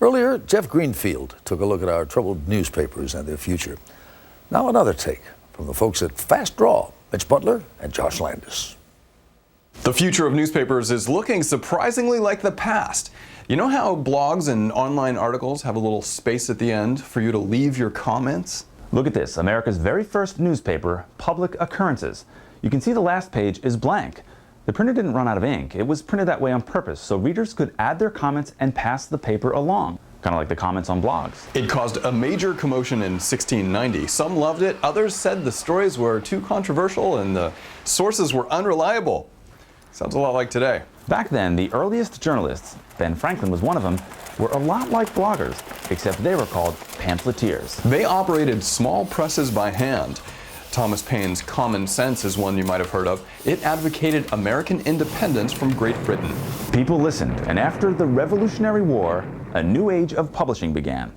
Earlier, Jeff Greenfield took a look at our troubled newspapers and their future. Now another take from the folks at Fast Draw, Mitch Butler and Josh Landis. The future of newspapers is looking surprisingly like the past. You know how blogs and online articles have a little space at the end for you to leave your comments? Look at this, America's very first newspaper, Public Occurrences. You can see the last page is blank. The printer didn't run out of ink. It was printed that way on purpose so readers could add their comments and pass the paper along, kind of like the comments on blogs. It caused a major commotion in 1690. Some loved it, others said the stories were too controversial and the sources were unreliable. Sounds a lot like today. Back then, the earliest journalists, Ben Franklin was one of them, were a lot like bloggers, except they were called pamphleteers. They operated small presses by hand. Thomas Paine's Common Sense is one you might have heard of. It advocated American independence from Great Britain. People listened, and after the Revolutionary War, a new age of publishing began.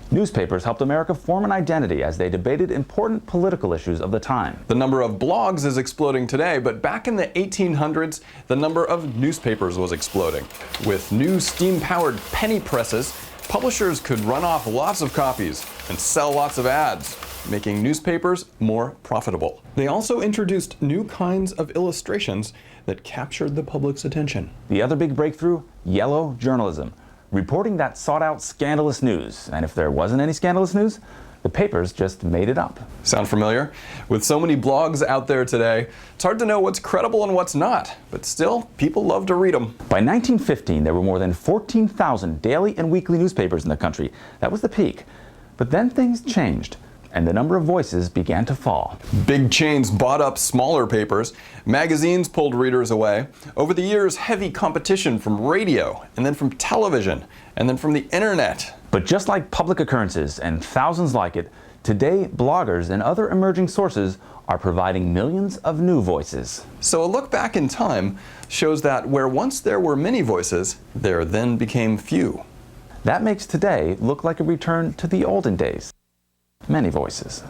Newspapers helped America form an identity as they debated important political issues of the time. The number of blogs is exploding today, but back in the 1800s, the number of newspapers was exploding. With new steam-powered penny presses, publishers could run off lots of copies and sell lots of ads, making newspapers more profitable. They also introduced new kinds of illustrations that captured the public's attention. The other big breakthrough, yellow journalism, reporting that sought-out scandalous news. And if there wasn't any scandalous news, the papers just made it up. Sound familiar? With so many blogs out there today, it's hard to know what's credible and what's not, but still, people love to read them. By 1915, there were more than 14,000 daily and weekly newspapers in the country. That was the peak. But then things changed, and the number of voices began to fall. Big chains bought up smaller papers. Magazines pulled readers away. Over the years, heavy competition from radio, and then from television, and then from the internet. But just like Public Occurrences and thousands like it, today bloggers and other emerging sources are providing millions of new voices. So a look back in time shows that where once there were many voices, there then became few. That makes today look like a return to the olden days. Many voices.